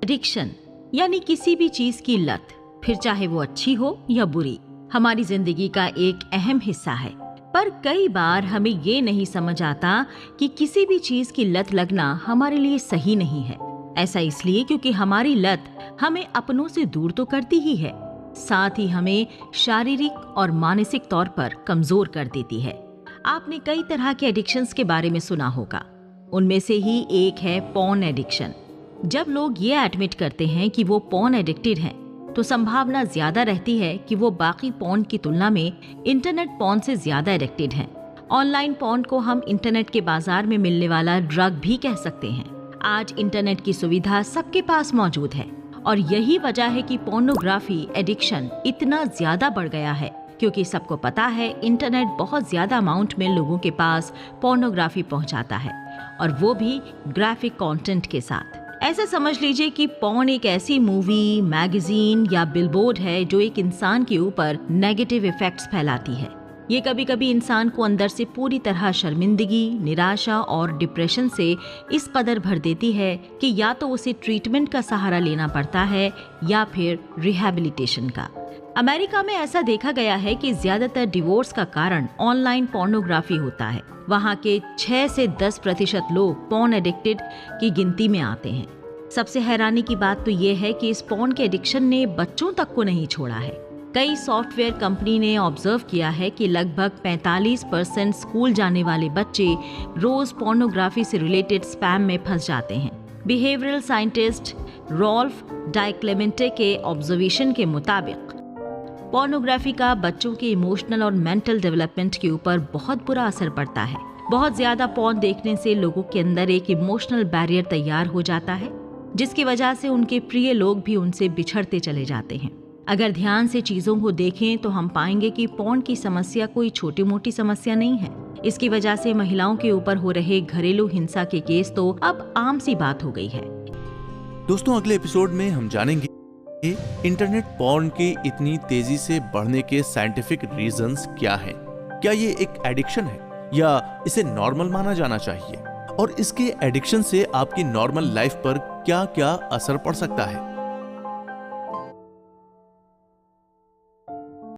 Addiction यानी किसी भी चीज की लत, फिर चाहे वो अच्छी हो या बुरी, हमारी जिंदगी का एक अहम हिस्सा है। पर कई बार हमें ये नहीं समझ आता कि किसी भी चीज की लत लगना हमारे लिए सही नहीं है। ऐसा इसलिए क्योंकि हमारी लत हमें अपनों से दूर तो करती ही है, साथ ही हमें शारीरिक और मानसिक तौर पर कमजोर कर देती है। आपने कई तरह के एडिक्शंस के बारे में सुना होगा। उनमें से ही एक है पॉर्न एडिक्शन। जब लोग ये एडमिट करते हैं कि वो पॉर्न एडिक्टेड हैं, तो संभावना ज्यादा रहती है कि वो बाकी पॉर्न की तुलना में इंटरनेट पॉर्न से ज्यादा एडिक्टेड हैं। ऑनलाइन पॉर्न को हम इंटरनेट के बाजार में मिलने वाला ड्रग भी कह सकते हैं। आज इंटरनेट की सुविधा सबके पास मौजूद है और यही वजह है कि पोर्नोग्राफी एडिक्शन इतना ज्यादा बढ़ गया है, क्योंकि सबको पता है इंटरनेट बहुत ज्यादा अमाउंट में लोगों के पास पोर्नोग्राफी पहुंचाता है, और वो भी ग्राफिक कंटेंट के साथ। ऐसा समझ लीजिए कि पॉर्न एक ऐसी मूवी, मैगजीन या बिलबोर्ड है जो एक इंसान के ऊपर नेगेटिव इफेक्ट्स फैलाती है। ये कभी कभी इंसान को अंदर से पूरी तरह शर्मिंदगी, निराशा और डिप्रेशन से इस कदर भर देती है कि या तो उसे ट्रीटमेंट का सहारा लेना पड़ता है या फिर रिहैबिलिटेशन का। अमेरिका में ऐसा देखा गया है कि ज्यादातर डिवोर्स का कारण ऑनलाइन पोर्नोग्राफी होता है। वहाँ के 6 से 10% लोग पॉर्न एडिक्टेड की गिनती में आते हैं। सबसे हैरानी की बात तो ये है कि इस पॉर्न के एडिक्शन ने बच्चों तक को नहीं छोड़ा है। कई सॉफ्टवेयर कंपनी ने ऑब्जर्व किया है कि लगभग 45% स्कूल जाने वाले बच्चे रोज पोर्नोग्राफी से रिलेटेड स्पैम में फंस जाते हैं। बिहेवियरल साइंटिस्ट रॉल्फ डाइक्लेमेंटे के ऑब्जर्वेशन के मुताबिक पोर्नोग्राफी का बच्चों के इमोशनल और मेंटल डेवलपमेंट के ऊपर बहुत बुरा असर पड़ता है। बहुत ज्यादा पॉर्न देखने से लोगों के अंदर एक इमोशनल बैरियर तैयार हो जाता है, जिसकी वजह से उनके प्रिय लोग भी उनसे बिछड़ते चले जाते हैं। अगर ध्यान से चीजों को देखें तो हम पाएंगे कि पॉर्न की समस्या कोई छोटी मोटी समस्या नहीं है। इसकी वजह से महिलाओं के ऊपर हो रहे घरेलू हिंसा के केस तो अब आम सी बात हो गई है। दोस्तों, अगले एपिसोड में हम जानेंगे इंटरनेट पॉर्न के इतनी तेजी से बढ़ने के साइंटिफिक रीजंस क्या हैं? क्या ये एक एडिक्शन है या इसे नॉर्मल माना जाना चाहिए? और इसके एडिक्शन से आपकी नॉर्मल लाइफ पर क्या क्या असर पड़ सकता है?